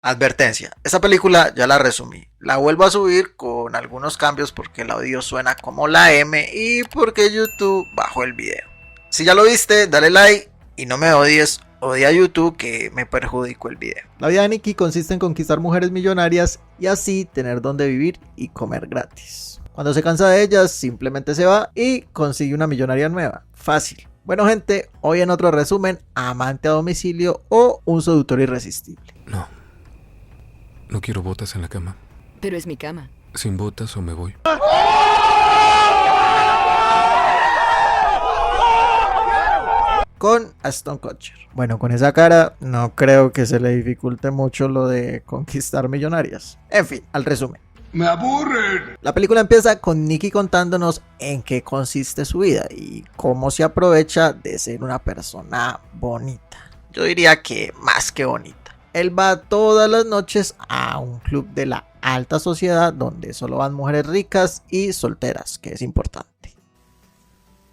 Advertencia, esta película ya la resumí. La vuelvo a subir con algunos cambios porque el audio suena como la M y porque YouTube bajó el video. Si ya lo viste, dale like y no me odies, odia a YouTube que me perjudicó el video. La vida de Nikki consiste en conquistar mujeres millonarias y así tener donde vivir y comer gratis. Cuando se cansa de ellas, simplemente se va y consigue una millonaria nueva. Fácil. Bueno gente, hoy en otro resumen, amante a domicilio o un seductor irresistible. No quiero botas en la cama. Pero es mi cama. Sin botas o me voy. Con Ashton Kutcher. Bueno, con esa cara no creo que se le dificulte mucho lo de conquistar millonarias. En fin, al resumen. ¡Me aburren! La película empieza con Nikki contándonos en qué consiste su vida y cómo se aprovecha de ser una persona bonita. Yo diría que más que bonita. Él va todas las noches a un club de la alta sociedad donde solo van mujeres ricas y solteras, que es importante.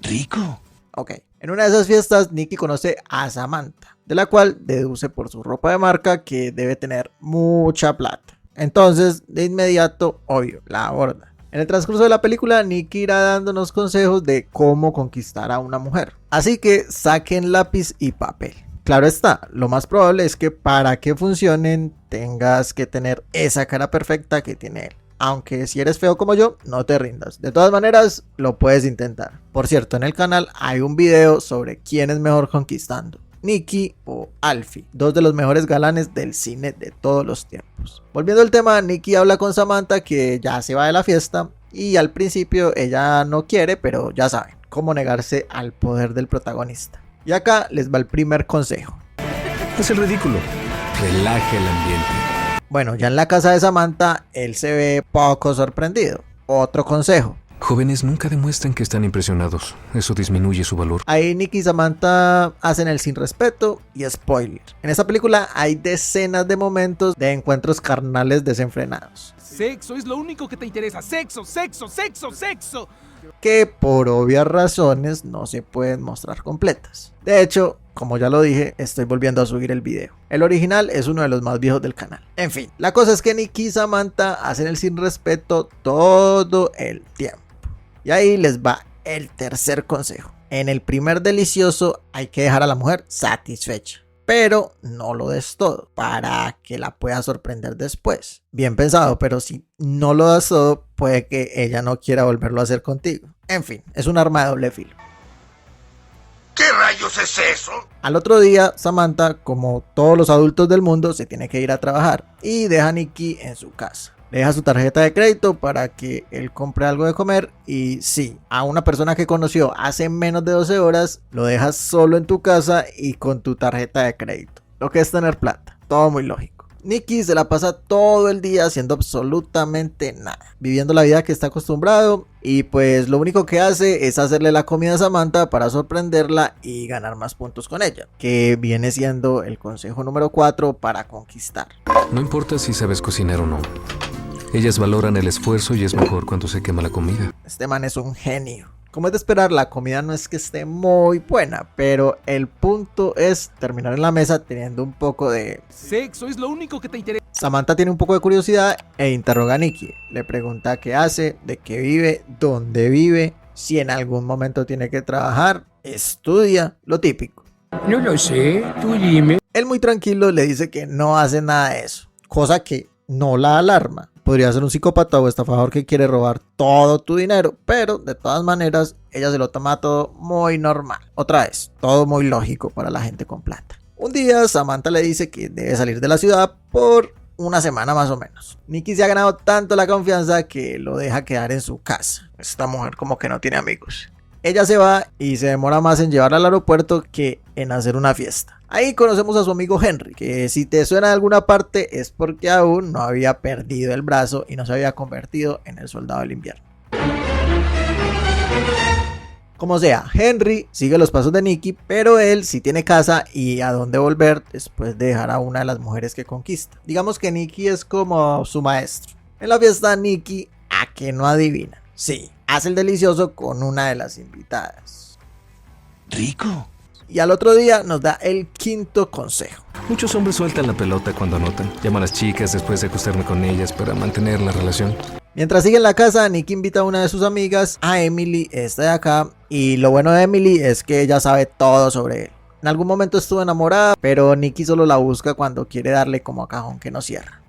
¿Rico? Ok, en una de esas fiestas Nikki conoce a Samantha, de la cual deduce por su ropa de marca que debe tener mucha plata. Entonces, de inmediato, obvio, la aborda. En el transcurso de la película, Nikki irá dándonos consejos de cómo conquistar a una mujer. Así que saquen lápiz y papel. Claro está, lo más probable es que para que funcionen tengas que tener esa cara perfecta que tiene él. Aunque si eres feo como yo, no te rindas. De todas maneras, lo puedes intentar. Por cierto, en el canal hay un video sobre quién es mejor conquistando. Nikki o Alfie, dos de los mejores galanes del cine de todos los tiempos. Volviendo al tema, Nikki habla con Samantha que ya se va de la fiesta y al principio ella no quiere, pero ya saben, cómo negarse al poder del protagonista. Y acá les va el primer consejo. Es el ridículo. Relaja el ambiente. Bueno, ya en la casa de Samantha, él se ve poco sorprendido. Otro consejo. Jóvenes nunca demuestran que están impresionados. Eso disminuye su valor. Ahí Nikki y Samantha hacen el sin respeto y spoiler. En esta película hay decenas de momentos de encuentros carnales desenfrenados. Sexo es lo único que te interesa. Sexo, sexo, sexo, sexo. Que por obvias razones no se pueden mostrar completas. De hecho, como ya lo dije, estoy volviendo a subir el video. El original es uno de los más viejos del canal. En fin, la cosa es que Nikki y Samantha hacen el sin respeto todo el tiempo. Y ahí les va el tercer consejo. En el primer delicioso hay que dejar a la mujer satisfecha. Pero no lo des todo para que la pueda sorprender después. Bien pensado, pero si no lo das todo, puede que ella no quiera volverlo a hacer contigo. En fin, es un arma de doble filo. ¿Qué rayos es eso? Al otro día, Samantha, como todos los adultos del mundo, se tiene que ir a trabajar y deja a Nikki en su casa. Le deja su tarjeta de crédito para que él compre algo de comer y sí, a una persona que conoció hace menos de 12 horas, lo dejas solo en tu casa y con tu tarjeta de crédito. Lo que es tener plata, todo muy lógico. Nikki se la pasa todo el día haciendo absolutamente nada, viviendo la vida que está acostumbrado y pues lo único que hace es hacerle la comida a Samantha para sorprenderla y ganar más puntos con ella, que viene siendo el consejo número 4 para conquistar. No importa si sabes cocinar o no. Ellas valoran el esfuerzo y es mejor cuando se quema la comida. Este man es un genio. Como es de esperar, la comida no es que esté muy buena, pero el punto es terminar en la mesa teniendo un poco de... Sexo es lo único que te interesa. Samantha tiene un poco de curiosidad e interroga a Nikki. Le pregunta qué hace, de qué vive, dónde vive, si en algún momento tiene que trabajar, estudia, lo típico. No lo sé, tú dime. Él muy tranquilo le dice que no hace nada de eso, cosa que no la alarma. Podría ser un psicópata o estafador que quiere robar todo tu dinero, pero de todas maneras ella se lo toma todo muy normal. Otra vez, todo muy lógico para la gente con plata. Un día Samantha le dice que debe salir de la ciudad por una semana más o menos. Nikki se ha ganado tanto la confianza que lo deja quedar en su casa. Esta mujer como que no tiene amigos. Ella se va y se demora más en llevarla al aeropuerto que en hacer una fiesta. Ahí conocemos a su amigo Henry, que si te suena de alguna parte es porque aún no había perdido el brazo y no se había convertido en el soldado del invierno. Como sea, Henry sigue los pasos de Nikki, pero él sí tiene casa y a dónde volver después de dejar a una de las mujeres que conquista. Digamos que Nikki es como su maestro. En la fiesta Nikki, a que no adivina, sí, hace el delicioso con una de las invitadas. ¿Rico? Y al otro día nos da el quinto consejo. Muchos hombres sueltan la pelota cuando anotan. Llamo a las chicas después de acostarme con ellas para mantener la relación. Mientras sigue en la casa, Nicky invita a una de sus amigas, a Emily, esta de acá. Y lo bueno de Emily es que ella sabe todo sobre él. En algún momento estuvo enamorada, pero Nicky solo la busca cuando quiere darle como a cajón que no cierra.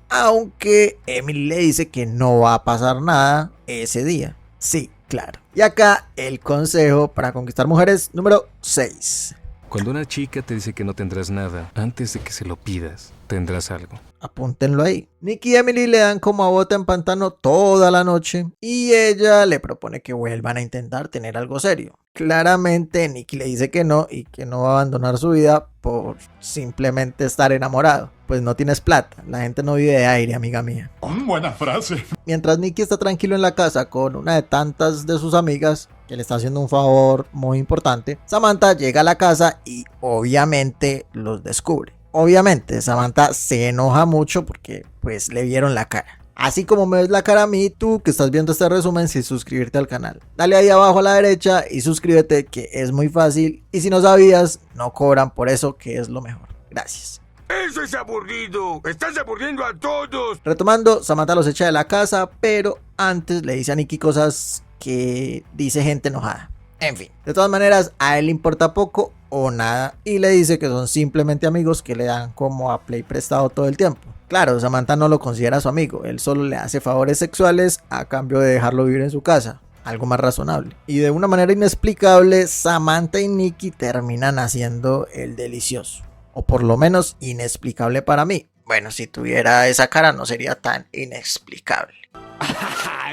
Aunque Emily le dice que no va a pasar nada ese día. Sí, claro. Y acá el consejo para conquistar mujeres número 6. Cuando una chica te dice que no tendrás nada, antes de que se lo pidas, tendrás algo. Apúntenlo ahí. Nicky y Emily le dan como a bota en pantano toda la noche y ella le propone que vuelvan a intentar tener algo serio. Claramente Nicky le dice que no y que no va a abandonar su vida por simplemente estar enamorado. Pues no tienes plata, la gente no vive de aire, amiga mía. Buena frase. Mientras Nicky está tranquilo en la casa con una de tantas de sus amigas que le está haciendo un favor muy importante, Samantha llega a la casa y obviamente los descubre. Obviamente Samantha se enoja mucho porque pues le vieron la cara. Así como me ves la cara a mí, tú que estás viendo este resumen sin suscribirte al canal. Dale ahí abajo a la derecha y suscríbete, que es muy fácil. Y si no sabías, no cobran por eso, que es lo mejor. Gracias. Eso es aburrido. Estás aburriendo a todos. Retomando, Samantha los echa de la casa, pero antes le dice a Nicky cosas que dice gente enojada. En fin, de todas maneras, a él le importa poco o nada y le dice que son simplemente amigos que le dan como a play prestado todo el tiempo. Claro, Samantha no lo considera su amigo, él solo le hace favores sexuales a cambio de dejarlo vivir en su casa, algo más razonable. Y de una manera inexplicable, Samantha y Nicky terminan haciendo el delicioso, o por lo menos inexplicable para mí. Bueno, si tuviera esa cara no sería tan inexplicable.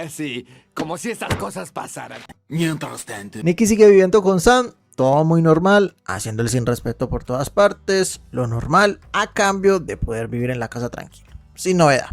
Sí, como si estas cosas pasaran. Mientras tanto, Nicky sigue viviendo con Sam, todo muy normal, haciendo el sin respeto por todas partes, lo normal, a cambio de poder vivir en la casa tranquilo, sin novedad.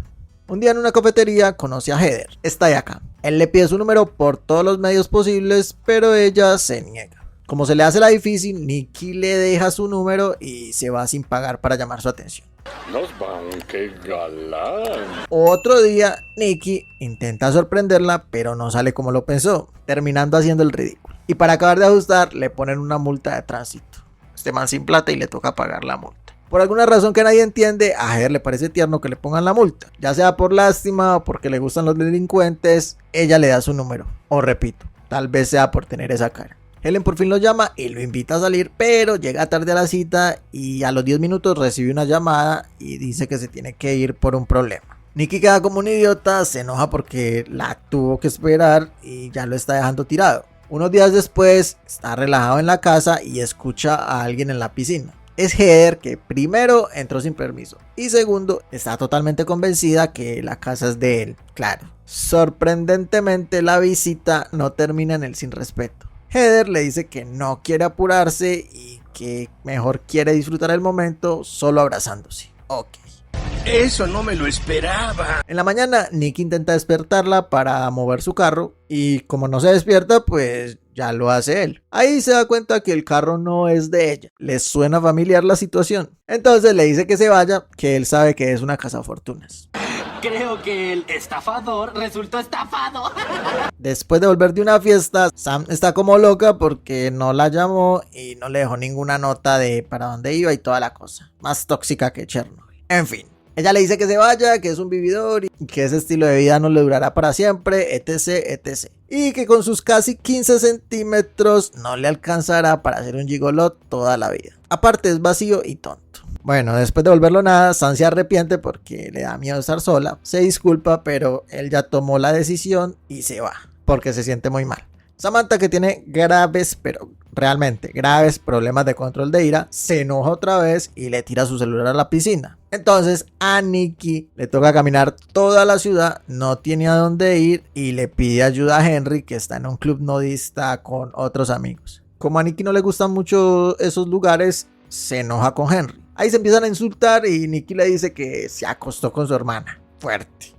Un día en una cafetería conoce a Heather, está de acá. Él le pide su número por todos los medios posibles, pero ella se niega. Como se le hace la difícil, Nicky le deja su número y se va sin pagar para llamar su atención. Nos van, qué galán. Otro día, Nicky intenta sorprenderla, pero no sale como lo pensó, terminando haciendo el ridículo. Y para acabar de ajustar, le ponen una multa de tránsito. Este man sin plata y le toca pagar la multa. Por alguna razón que nadie entiende, a Heather le parece tierno que le pongan la multa. Ya sea por lástima o porque le gustan los delincuentes, ella le da su número. O repito, tal vez sea por tener esa cara. Helen por fin lo llama y lo invita a salir, pero llega tarde a la cita y a los 10 minutos recibe una llamada y dice que se tiene que ir por un problema. Nicky queda como un idiota, se enoja porque la tuvo que esperar y ya lo está dejando tirado. Unos días después está relajado en la casa y escucha a alguien en la piscina. Es Heather, que primero entró sin permiso y segundo está totalmente convencida que la casa es de él. Claro, sorprendentemente la visita no termina en el sin respeto. Heather le dice que no quiere apurarse y que mejor quiere disfrutar el momento solo abrazándose. Ok. Eso no me lo esperaba. En la mañana, Nicky intenta despertarla para mover su carro y como no se despierta, pues ya lo hace él. Ahí se da cuenta que el carro no es de ella. Le suena familiar la situación. Entonces le dice que se vaya, que él sabe que es una cazafortunas. creo que el estafador resultó estafado. Después de volver de una fiesta, Sam está como loca porque no la llamó y no le dejó ninguna nota de para dónde iba y toda la cosa. Más tóxica que Chernobyl. En fin. Ella le dice que se vaya, que es un vividor y que ese estilo de vida no le durará para siempre, etc, etc. Y que con sus casi 15 centímetros no le alcanzará para ser un gigoló toda la vida. Aparte es vacío y tonto. Bueno, después de volverlo nada, Sam se arrepiente porque le da miedo estar sola. Se disculpa, pero él ya tomó la decisión y se va, porque se siente muy mal. Samantha, que tiene graves, pero realmente graves problemas de control de ira, se enoja otra vez y le tira su celular a la piscina. Entonces a Nicky le toca caminar toda la ciudad, no tiene a dónde ir y le pide ayuda a Henry, que está en un club nudista con otros amigos. Como a Nicky no le gustan mucho esos lugares, se enoja con Henry. Ahí se empiezan a insultar y Nicky le dice que se acostó con su hermana. Fuerte.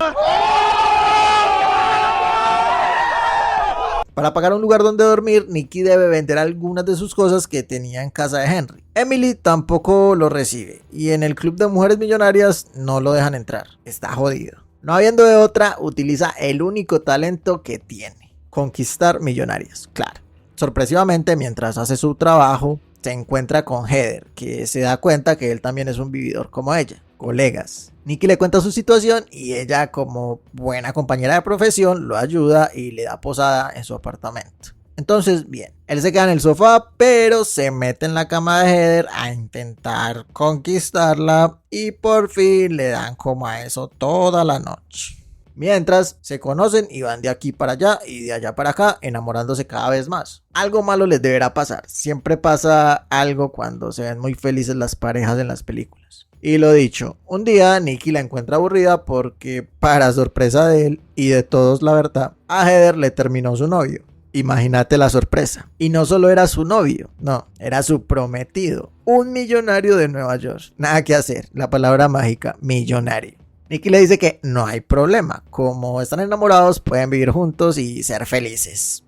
Para pagar un lugar donde dormir, Nicky debe vender algunas de sus cosas que tenía en casa de Henry. Emily tampoco lo recibe y en el club de mujeres millonarias no lo dejan entrar. Está jodido. No habiendo de otra, utiliza el único talento que tiene: conquistar millonarias. Claro. sorpresivamente, mientras hace su trabajo, se encuentra con Heather, que se da cuenta que él también es un vividor como ella, colegas. Nikki le cuenta su situación y ella, como buena compañera de profesión, lo ayuda y le da posada en su apartamento. Entonces, bien, él se queda en el sofá, pero se mete en la cama de Heather a intentar conquistarla y por fin le dan como a eso toda la noche. Mientras se conocen y van de aquí para allá y de allá para acá, enamorándose cada vez más. Algo malo les deberá pasar. Siempre pasa algo cuando se ven muy felices las parejas en las películas. Y lo dicho, un día Nikki la encuentra aburrida porque, para sorpresa de él y de todos la verdad, a Heather le terminó su novio. Imagínate la sorpresa. Y no solo era su novio, no, era su prometido, un millonario de Nueva York. Nada que hacer, la palabra mágica, millonario. Nikki le dice que no hay problema, como están enamorados pueden vivir juntos y ser felices.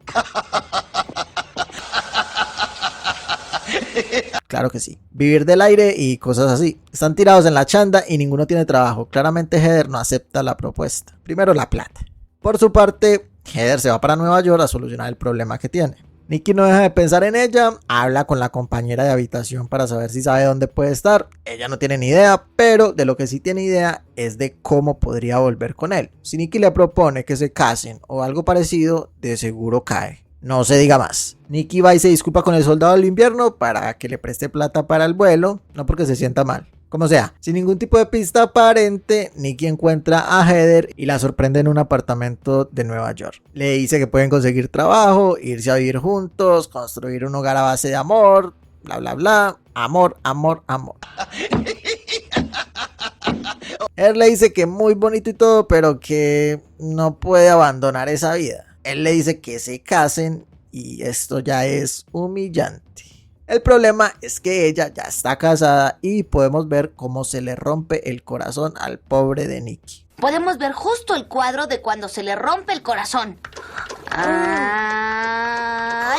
Claro que sí, vivir del aire y cosas así. Están tirados en la chanda y ninguno tiene trabajo. Claramente Heather no acepta la propuesta. Primero la plata. Por su parte, Heather se va para Nueva York a solucionar el problema que tiene. Nikki no deja de pensar en ella, habla con la compañera de habitación para saber si sabe dónde puede estar. Ella no tiene ni idea, pero de lo que sí tiene idea es de cómo podría volver con él. Si Nikki le propone que se casen o algo parecido, de seguro cae. No se diga más. Nikki va y se disculpa con el soldado del invierno para que le preste plata para el vuelo, no porque se sienta mal. Como sea, sin ningún tipo de pista aparente, Nikki encuentra a Heather y la sorprende en un apartamento de Nueva York. Le dice que pueden conseguir trabajo, irse a vivir juntos, construir un hogar a base de amor, bla bla bla, amor, amor, amor. Heather le dice que muy bonito y todo, pero que no puede abandonar esa vida. Él le dice que se casen y esto ya es humillante. El problema es que ella ya está casada y podemos ver cómo se le rompe el corazón al pobre de Nikki. Podemos ver justo el cuadro de cuando se le rompe el corazón. Ay.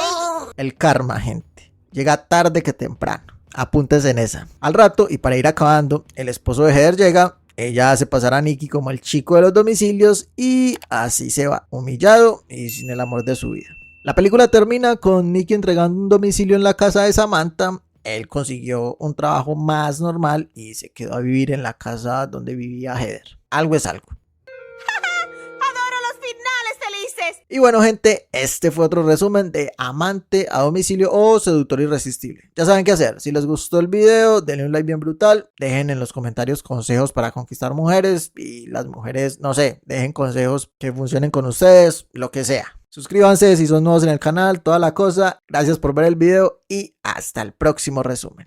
El karma, gente. Llega tarde que temprano. Apúntese en esa. Al rato, y para ir acabando, el esposo de Heather llega. Ella hace pasar a Nikki como el chico de los domicilios y así se va, humillado y sin el amor de su vida. La película termina con Nikki entregando un domicilio en la casa de Samantha. Él consiguió un trabajo más normal y se quedó a vivir en la casa donde vivía Heather. Algo es algo. ¡Adoro los finales felices! Y bueno, gente, este fue otro resumen de Amante a domicilio o Seductor irresistible. Ya saben qué hacer. Si les gustó el video, denle un like bien brutal. Dejen en los comentarios consejos para conquistar mujeres. Y las mujeres, no sé, dejen consejos que funcionen con ustedes, lo que sea. Suscríbanse si son nuevos en el canal, toda la cosa. Gracias por ver el video y hasta el próximo resumen.